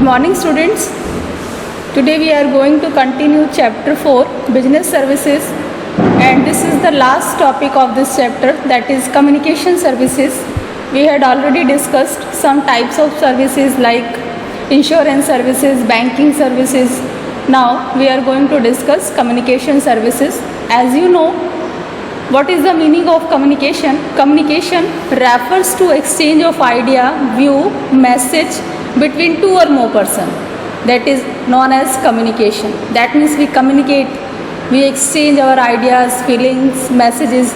morning, students. Today we are going to continue chapter 4, business services, and this is the last topic of this chapter, that is communication services. We had already discussed some types of services like insurance services, banking services. Now we are going to discuss communication services. As you know, what is the meaning of communication? Communication refers to exchange of idea, view, message between two or more person. That is known as communication. That means we communicate, we exchange our ideas, feelings, messages.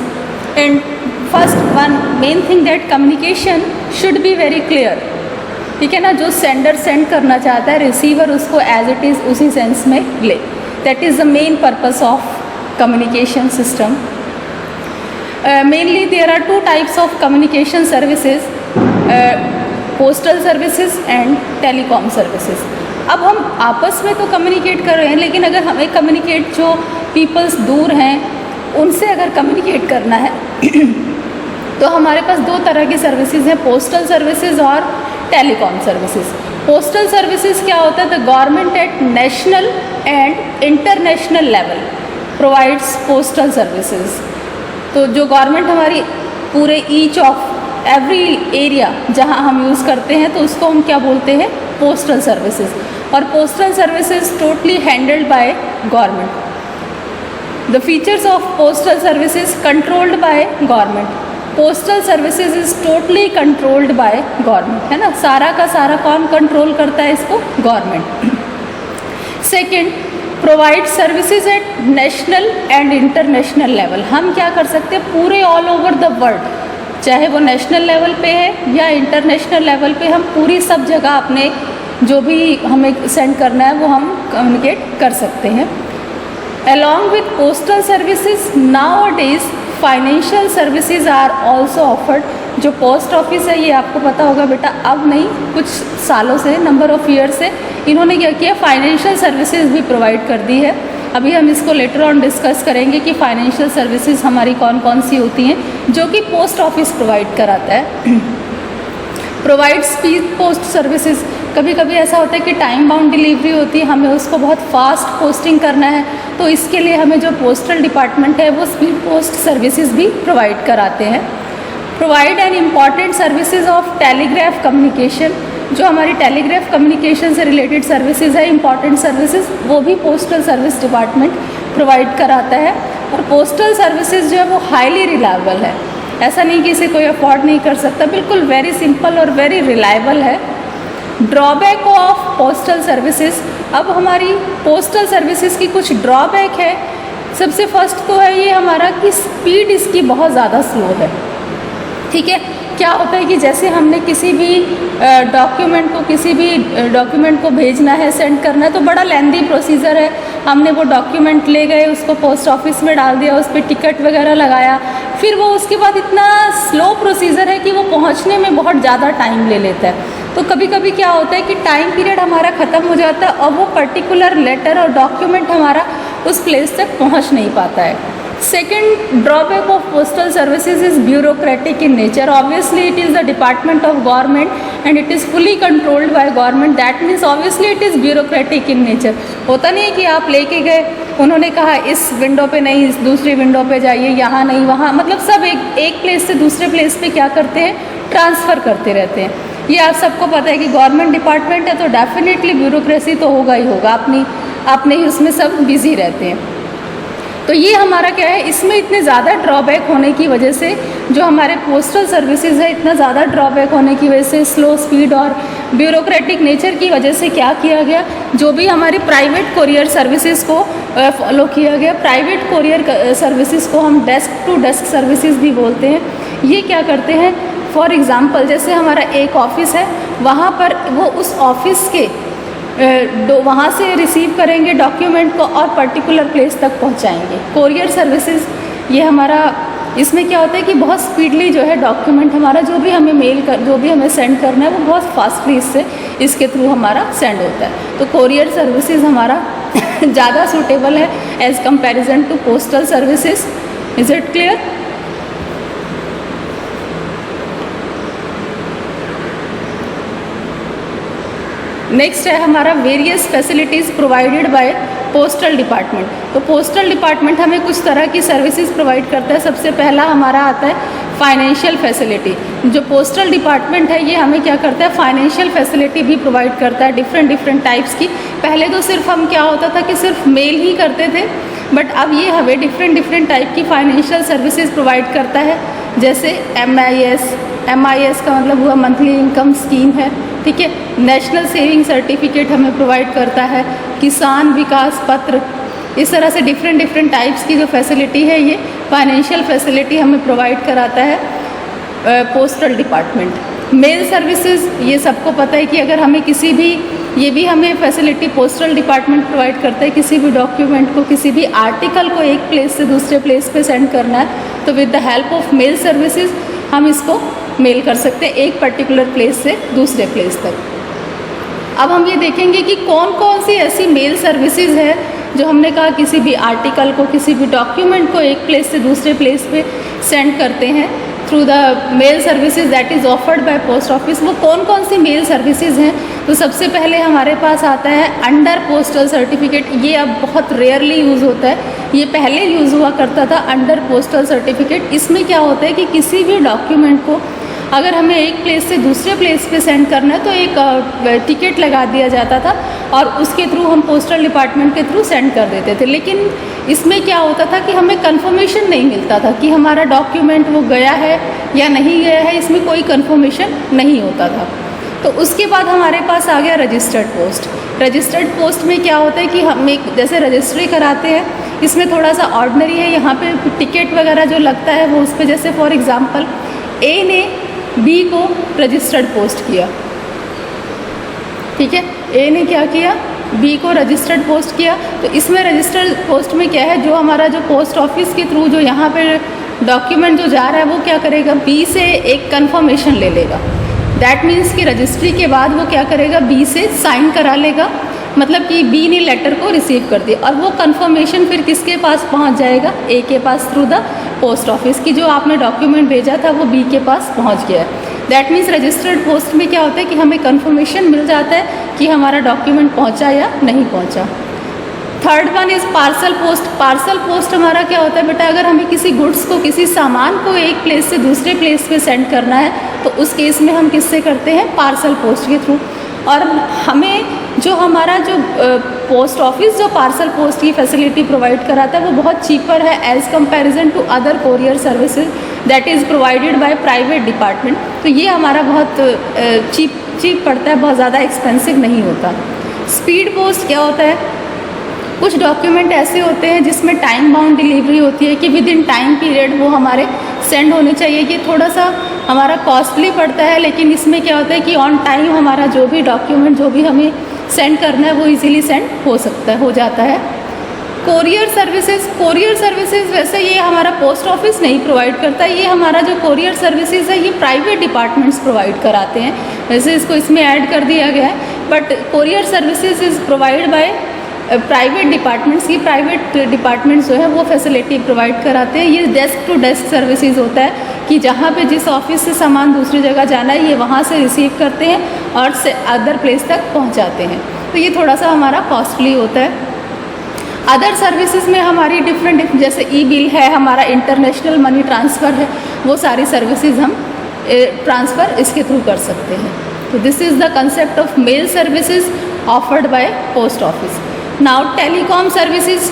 And first one main thing that communication should be very clear. ठीक है ना, जो sender send करना चाहता है, receiver उसको as it is उसी sense में ले. That is the main purpose of communication system. Mainly there are two types of communication services, postal services and telecom services. अब हम आपस में तो कम्युनिकेट कर रहे हैं, लेकिन अगर हमें कम्युनिकेट जो पीपल्स दूर हैं उनसे अगर कम्युनिकेट करना है तो हमारे पास दो तरह की सर्विसेज हैं, पोस्टल सर्विसेज और टेलीकॉम सर्विसेज. पोस्टल सर्विसेज क्या होता है? The government at national and international level provides postal services. तो जो गवर्नमेंट हमारी पूरे ईच ऑफ एवरी एरिया जहां हम यूज़ करते हैं तो उसको हम क्या बोलते हैं? Postal services. और postal services totally handled by government. The features of postal services controlled by government. Postal services is totally controlled by government, है ना. सारा का सारा कौन कंट्रोल करता है इसको? Government. Second, provide services at national and international level. हम क्या कर सकते हैं? पूरे ऑल ओवर द वर्ल्ड, चाहे वो नेशनल लेवल पे है या इंटरनेशनल लेवल पे, हम पूरी सब जगह अपने जो भी हमें सेंड करना है वो हम कम्युनिकेट कर सकते हैं. Along with postal services nowadays financial services are also offered. जो पोस्ट ऑफिस है, ये आपको पता होगा बेटा, अब नहीं कुछ सालों से, नंबर ऑफ़ ईयर से इन्होंने क्या किया? फाइनेंशियल सर्विसेज भी प्रोवाइड कर दी है. अभी हम इसको लेटर ऑन डिस्कस करेंगे कि फाइनेंशियल सर्विसेज हमारी कौन कौन सी होती हैं जो कि पोस्ट ऑफिस प्रोवाइड कराता है. Provide speed post services. कभी कभी ऐसा होता है कि टाइम बाउंड डिलीवरी होती है, हमें उसको बहुत फास्ट पोस्टिंग करना है, तो इसके लिए हमें जो पोस्टल डिपार्टमेंट है वो स्पीड पोस्ट सर्विसेज भी प्रोवाइड कराते हैं. Provide an important services of telegraph communication. जो हमारी टेलीग्राफ कम्युनिकेशन से रिलेटेड सर्विसेज है, इंपॉर्टेंट सर्विसेज, वो भी पोस्टल सर्विस डिपार्टमेंट प्रोवाइड कराता है. और पोस्टल सर्विसेज जो है वो हाईली रिलायबल है. ऐसा नहीं कि इसे कोई अफोर्ड नहीं कर सकता, बिल्कुल वेरी सिंपल और वेरी रिलायबल है. Drawback of postal services. अब हमारी पोस्टल सर्विसेज की कुछ ड्रॉबैक है. सबसे फर्स्ट तो है ये हमारा कि स्पीड इसकी बहुत ज़्यादा स्लो है. ठीक है, क्या होता है कि जैसे हमने किसी भी डॉक्यूमेंट को भेजना है, सेंड करना है, तो बड़ा लेंदी प्रोसीजर है. हमने वो डॉक्यूमेंट ले गए, उसको पोस्ट ऑफिस में डाल दिया, उस पर टिकट वगैरह लगाया, फिर वो उसके बाद इतना स्लो प्रोसीजर है कि वो पहुंचने में बहुत ज़्यादा टाइम ले लेता है. तो कभी कभी क्या होता है कि टाइम पीरियड हमारा ख़त्म हो जाता है और वो पर्टिकुलर लेटर और डॉक्यूमेंट हमारा उस प्लेस तक पहुँच नहीं पाता है. Second drawback of postal services is bureaucratic in nature. Obviously it is the department of government and it is fully controlled by government. That means obviously it is bureaucratic in nature. होता नहीं है कि आप लेके गए, उन्होंने कहा इस विंडो पे नहीं, इस दूसरी विंडो पे जाइए, यहाँ नहीं वहाँ, मतलब सब एक प्लेस से दूसरे प्लेस पे क्या करते हैं? ट्रांसफ़र करते रहते हैं. ये आप सबको पता है कि गवर्नमेंट डिपार्टमेंट है तो डेफिनेटली ब्यूरोक्रेसी तो होगा ही होगा, अपने ही उसमें सब बिजी रहते हैं. तो ये हमारा क्या है, इसमें इतने ज़्यादा ड्रॉबैक होने की वजह से, जो हमारे पोस्टल सर्विसेज है, इतना ज़्यादा ड्रॉबैक होने की वजह से, स्लो स्पीड और ब्यूरोक्रेटिक नेचर की वजह से क्या किया गया? जो भी हमारी प्राइवेट कोरियर सर्विसेज को फॉलो किया गया. प्राइवेट कोरियर सर्विसेज को हम डेस्क टू डेस्क सर्विसेज भी बोलते हैं. ये क्या करते हैं? फॉर एग्ज़ाम्पल, जैसे हमारा एक ऑफ़िस है, वहाँ पर वो उस ऑफ़िस के वहाँ से रिसीव करेंगे डॉक्यूमेंट को और पर्टिकुलर प्लेस तक पहुँचाएंगे. कोरियर सर्विसेज ये हमारा, इसमें क्या होता है कि बहुत स्पीडली जो है डॉक्यूमेंट हमारा जो भी हमें सेंड करना है वो बहुत फास्टली इसके थ्रू हमारा सेंड होता है. तो कोरियर सर्विसेज हमारा ज़्यादा सूटेबल है as comparison to postal services. Is it clear? Next है हमारा various facilities provided by postal department. तो पोस्टल डिपार्टमेंट हमें कुछ तरह की सर्विसेज प्रोवाइड करता है। सबसे पहला हमारा आता है फाइनेंशियल फैसिलिटी। जो पोस्टल डिपार्टमेंट है ये हमें क्या करता है, फाइनेंशियल फैसिलिटी भी प्रोवाइड करता है डिफरेंट टाइप्स की। पहले तो सिर्फ हम क्या होता था कि सिर्फ मेल ही करते थे, बट अब ये हमें डिफरेंट टाइप की फाइनेंशियल सर्विसेज प्रोवाइड करता है। जैसे MIS का मतलब हुआ मंथली इनकम स्कीम है, ठीक है। नेशनल सेविंग सर्टिफिकेट हमें प्रोवाइड करता है, किसान विकास पत्र, इस तरह से डिफरेंट टाइप्स की जो फैसिलिटी है ये फाइनेंशियल फैसिलिटी हमें प्रोवाइड कराता है पोस्टल डिपार्टमेंट। मेल सर्विसेज, ये सबको पता है कि अगर हमें किसी भी, ये भी हमें फैसिलिटी पोस्टल डिपार्टमेंट प्रोवाइड करता है, किसी भी डॉक्यूमेंट को, किसी भी आर्टिकल को एक प्लेस से दूसरे प्लेस पे सेंड करना है तो with the help of male services हम इसको मेल कर सकते हैं एक पर्टिकुलर प्लेस से दूसरे प्लेस तक। अब हम ये देखेंगे कि कौन कौन सी ऐसी मेल सर्विसेज है जो हमने कहा किसी भी आर्टिकल को, किसी भी डॉक्यूमेंट को एक प्लेस से दूसरे प्लेस पे सेंड करते हैं through the mail services that is offered by post office. वो कौन कौन सी मेल सर्विसेज हैं? तो सबसे पहले हमारे पास आता है अंडर पोस्टल सर्टिफिकेट। ये अब बहुत रेयरली यूज़ होता है, ये पहले यूज़ हुआ करता था अंडर पोस्टल सर्टिफिकेट। इसमें क्या होता है कि किसी भी डॉक्यूमेंट को अगर हमें एक प्लेस से दूसरे प्लेस पे सेंड करना है तो एक टिकट लगा दिया जाता था और उसके थ्रू हम पोस्टल डिपार्टमेंट के थ्रू सेंड कर देते थे। लेकिन इसमें क्या होता था कि हमें कंफर्मेशन नहीं मिलता था कि हमारा डॉक्यूमेंट वो गया है या नहीं गया है, इसमें कोई कंफर्मेशन नहीं होता था। तो उसके बाद हमारे पास आ गया रजिस्टर्ड पोस्ट। रजिस्टर्ड पोस्ट में क्या होता है कि हम एक जैसे रजिस्ट्री कराते हैं, इसमें थोड़ा सा ऑर्डनरी है, यहाँ पे टिकट वगैरह जो लगता है वो उस पर, जैसे फॉर एग्ज़ाम्पल A ने B को रजिस्टर्ड पोस्ट किया, ठीक है। A ने क्या किया, B को रजिस्टर्ड पोस्ट किया। तो इसमें रजिस्टर्ड पोस्ट में क्या है, जो हमारा जो पोस्ट ऑफिस के थ्रू जो यहाँ पे डॉक्यूमेंट जो जा रहा है वो क्या करेगा, B से एक कंफर्मेशन ले लेगा। दैट मीन्स कि रजिस्ट्री के बाद वो क्या करेगा, B से साइन करा लेगा, मतलब कि B ने लेटर को रिसीव कर दिया और वो कंफर्मेशन फिर किसके पास पहुंच जाएगा, A के pass through the post office की जो आपने डॉक्यूमेंट भेजा था वो B के पास पहुंच गया है। दैट मीन्स रजिस्टर्ड पोस्ट में क्या होता है कि हमें कंफर्मेशन मिल जाता है कि हमारा डॉक्यूमेंट पहुंचा या नहीं पहुंचा। Third one is parcel post. Parcel post हमारा क्या होता है बेटा, अगर हमें किसी गुड्स को, किसी सामान को एक प्लेस से दूसरे प्लेस पे सेंड करना है तो उस केस में हम किससे करते हैं, पार्सल पोस्ट के थ्रू। और हमें जो हमारा जो पोस्ट ऑफिस जो पार्सल पोस्ट की फैसिलिटी प्रोवाइड कराता है वो बहुत चीपर है as comparison to other courier services that is provided by private department. तो ये हमारा बहुत चीप पड़ता है, बहुत ज़्यादा एक्सपेंसिव नहीं होता। स्पीड पोस्ट क्या होता है, कुछ डॉक्यूमेंट ऐसे होते हैं जिसमें टाइम बाउंड डिलीवरी होती है कि विद इन टाइम पीरियड वो हमारे सेंड होने चाहिए। ये थोड़ा सा हमारा कॉस्टली पड़ता है, लेकिन इसमें क्या होता है कि ऑन टाइम हमारा जो भी डॉक्यूमेंट जो भी हमें सेंड करना है वो इजीली सेंड हो सकता है, हो जाता है। कोरियर सर्विसेज वैसे ये हमारा पोस्ट ऑफिस नहीं प्रोवाइड करता, ये हमारा जो कोरियर सर्विसेज है ये प्राइवेट डिपार्टमेंट्स प्रोवाइड कराते हैं। वैसे इसको इसमें ऐड कर दिया गया है, but courier services is provide by private departments. ये प्राइवेट डिपार्टमेंट्स जो है वो फैसिलिटी प्रोवाइड कराते हैं। ये डेस्क टू डेस्क सर्विसेज होता है कि जहाँ पे जिस ऑफिस से सामान दूसरी जगह जाना है ये वहाँ से रिसीव करते हैं और से अदर प्लेस तक पहुँचाते हैं। तो ये थोड़ा सा हमारा कॉस्टली होता है। अदर सर्विसेज में हमारी डिफरेंट जैसे ई-बिल है, हमारा इंटरनेशनल मनी ट्रांसफ़र है, वो सारी सर्विसेज हम ट्रांसफ़र इसके थ्रू कर सकते हैं। तो this is the concept of male services offered by post office. Now telecom services.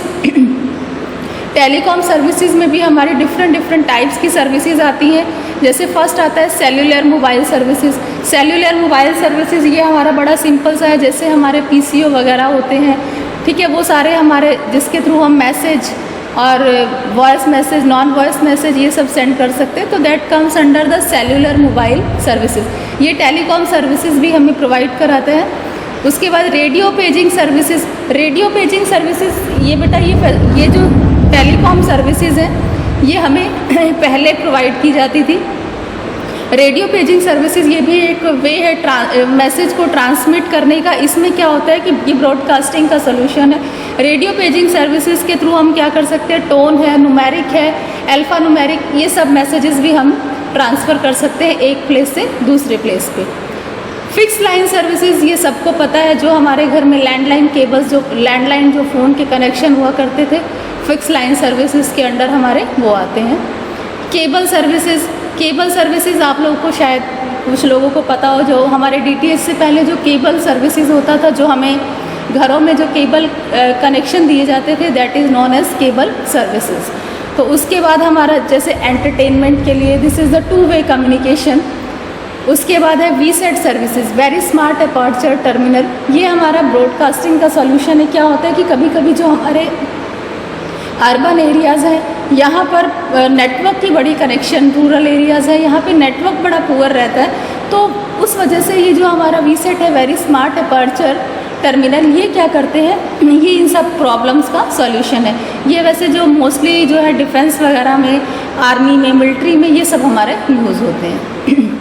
Telecom services में भी हमारी डिफरेंट टाइप्स की सर्विसेज आती हैं। जैसे फर्स्ट आता है cellular mobile services. Cellular mobile services ये हमारा बड़ा सिंपल सा है, जैसे हमारे PCO वगैरह होते हैं, ठीक है, वो सारे हमारे जिसके थ्रू हम मैसेज और voice message, non voice message ये सब सेंड कर सकते हैं। तो that comes under the cellular mobile services. ये टेलीकॉम सर्विसेज भी हमें प्रोवाइड कराते हैं। उसके बाद radio paging services. Radio paging services ये बेटा ये जो टेलीकॉम सर्विसेज हैं ये हमें पहले प्रोवाइड की जाती थी। रेडियो पेजिंग सर्विसेज ये भी एक वे है मैसेज को ट्रांसमिट करने का। इसमें क्या होता है कि ये ब्रॉडकास्टिंग का सोल्यूशन है। रेडियो पेजिंग सर्विसेज के थ्रू हम क्या कर सकते हैं, टोन है, न्यूमेरिक है, अल्फ़ा न्यूमेरिक, ये सब मैसेजेस भी हम ट्रांसफ़र कर सकते हैं एक प्लेस से दूसरे प्लेस पे। फिक्स लाइन सर्विसेज ये सबको पता है, जो हमारे घर में लैंडलाइन केबल्स, जो लैंडलाइन जो फ़ोन के कनेक्शन हुआ करते थे, फिक्स लाइन सर्विसेज के अंडर हमारे वो आते हैं। केबल सर्विसेज आप लोगों को शायद कुछ लोगों को पता हो, जो हमारे DTH से पहले जो केबल सर्विसेज होता था, जो हमें घरों में जो केबल कनेक्शन दिए जाते थे, that is known as cable services. तो उसके बाद हमारा जैसे एंटरटेनमेंट के लिए this is the two way communication. उसके बाद है VSAT services, very smart aperture terminal. ये हमारा ब्रॉडकास्टिंग का सॉल्यूशन है। क्या होता है कि कभी कभी जो हमारे अर्बन एरियाज़ हैं, यहाँ पर नेटवर्क की बड़ी कनेक्शन, रूरल एरियाज़ है, यहाँ पे नेटवर्क बड़ा पुअर रहता है, तो उस वजह से ये जो हमारा VSAT है, वेरी स्मार्ट अपर्चर टर्मिनल, ये क्या करते हैं, ये इन सब प्रॉब्लम्स का सॉल्यूशन है। ये वैसे जो मोस्टली जो है डिफेंस वगैरह में, आर्मी में, मिलिट्री में, ये सब हमारे यूज़ होते हैं।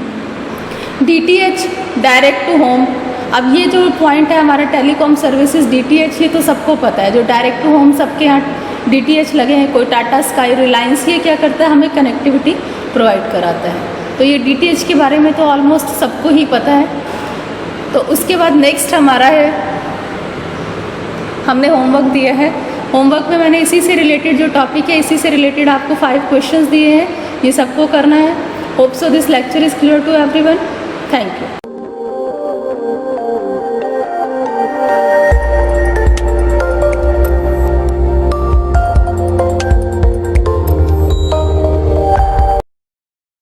DTH direct to home. अब ये जो पॉइंट है हमारा टेलीकॉम सर्विसेज DTH, ये तो सबको पता है, जो डायरेक्ट टू होम सबके यहाँ DTH लगे हैं, कोई टाटा स्काई, रिलायंस, ये क्या करता है, हमें कनेक्टिविटी प्रोवाइड कराता है। तो ये DTH के बारे में तो ऑलमोस्ट सबको ही पता है। तो उसके बाद नेक्स्ट हमारा है, हमने होमवर्क दिया है। होमवर्क में मैंने इसी से रिलेटेड जो टॉपिक है, इसी से रिलेटेड आपको 5 क्वेश्चंस दिए हैं, ये सबको करना है। Hope so this lecture is clear to everyone. Thank you.